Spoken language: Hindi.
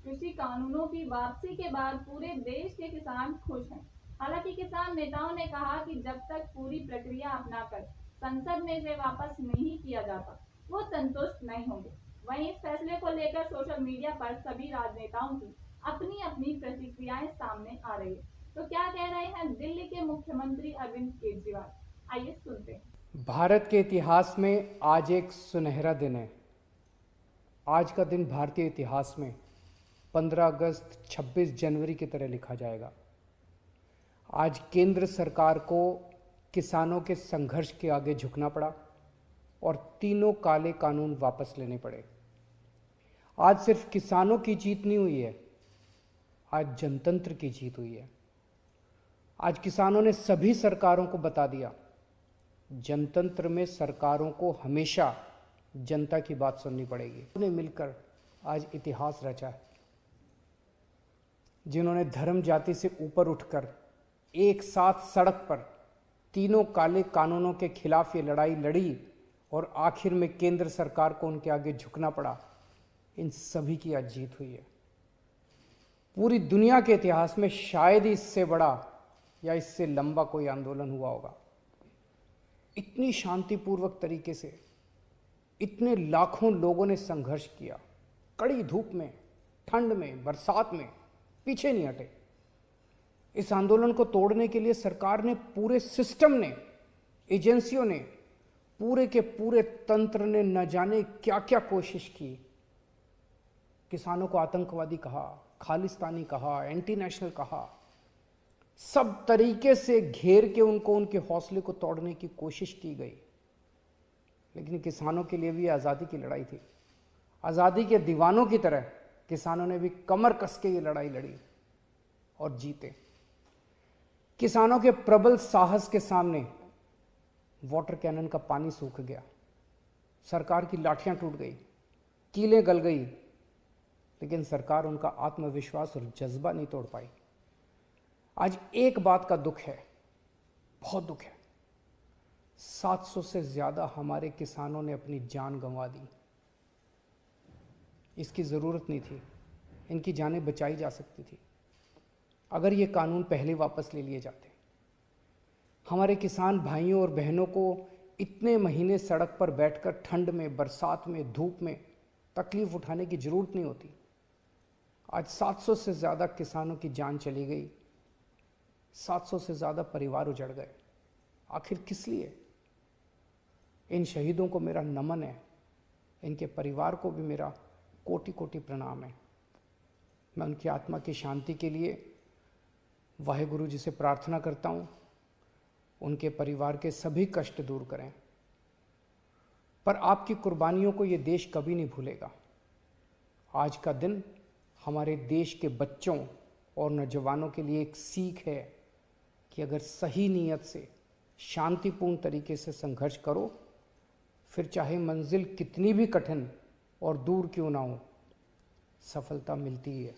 कृषि कानूनों की वापसी के बाद पूरे देश के किसान खुश हैं। हालांकि किसान नेताओं ने कहा कि जब तक पूरी प्रक्रिया अपनाकर संसद में इसे वापस नहीं किया जाता, वो संतुष्ट नहीं होंगे। वहीं इस फैसले को लेकर सोशल मीडिया पर सभी राजनेताओं की अपनी अपनी प्रतिक्रियाएं सामने आ रही है। तो क्या कह रहे हैं दिल्ली के मुख्यमंत्री अरविंद केजरीवाल, आइए सुनते हैं। भारत के इतिहास में आज एक सुनहरा दिन है। आज का दिन भारतीय इतिहास में 15 अगस्त 26 जनवरी की तरह लिखा जाएगा। आज केंद्र सरकार को किसानों के संघर्ष के आगे झुकना पड़ा और तीनों काले कानून वापस लेने पड़े। आज सिर्फ किसानों की जीत नहीं हुई है, आज जनतंत्र की जीत हुई है। आज किसानों ने सभी सरकारों को बता दिया, जनतंत्र में सरकारों को हमेशा जनता की बात सुननी पड़ेगी। उन्होंने मिलकर आज इतिहास रचा है, जिन्होंने धर्म जाति से ऊपर उठकर एक साथ सड़क पर तीनों काले कानूनों के खिलाफ ये लड़ाई लड़ी और आखिर में केंद्र सरकार को उनके आगे झुकना पड़ा। इन सभी की आज जीत हुई है। पूरी दुनिया के इतिहास में शायद इससे बड़ा या इससे लंबा कोई आंदोलन हुआ होगा। इतनी शांतिपूर्वक तरीके से इतने लाखों लोगों ने संघर्ष किया, कड़ी धूप में, ठंड में, बरसात में, पीछे नहीं हटे। इस आंदोलन को तोड़ने के लिए सरकार ने, पूरे सिस्टम ने, एजेंसियों ने, पूरे के पूरे तंत्र ने न जाने क्या क्या कोशिश की। किसानों को आतंकवादी कहा, खालिस्तानी कहा, एंटी नेशनल कहा, सब तरीके से घेर के उनको उनके हौसले को तोड़ने की कोशिश की गई। लेकिन किसानों के लिए भी आज़ादी की लड़ाई थी। आज़ादी के दीवानों की तरह किसानों ने भी कमर कस के ये लड़ाई लड़ी और जीते। किसानों के प्रबल साहस के सामने वाटर कैनन का पानी सूख गया, सरकार की लाठियां टूट गई, कीलें गल गई, लेकिन सरकार उनका आत्मविश्वास और जज्बा नहीं तोड़ पाई। आज एक बात का दुख है, बहुत दुख है, 700 से ज्यादा हमारे किसानों ने अपनी जान गंवा दी। इसकी ज़रूरत नहीं थी, इनकी जानें बचाई जा सकती थी अगर ये कानून पहले वापस ले लिए जाते। हमारे किसान भाइयों और बहनों को इतने महीने सड़क पर बैठकर ठंड में, बरसात में, धूप में तकलीफ उठाने की ज़रूरत नहीं होती। आज 700 से ज़्यादा किसानों की जान चली गई, 700 से ज़्यादा परिवार उजड़ गए। आखिर किस लिए? इन शहीदों को मेरा नमन है, इनके परिवार को भी मेरा कोटि कोटि प्रणाम है। मैं उनकी आत्मा की शांति के लिए वाहेगुरु जी से प्रार्थना करता हूँ, उनके परिवार के सभी कष्ट दूर करें। पर आपकी कुर्बानियों को ये देश कभी नहीं भूलेगा। आज का दिन हमारे देश के बच्चों और नौजवानों के लिए एक सीख है कि अगर सही नीयत से, शांतिपूर्ण तरीके से संघर्ष करो, फिर चाहे मंजिल कितनी भी कठिन और दूर क्यों ना हो, सफलता मिलती ही है।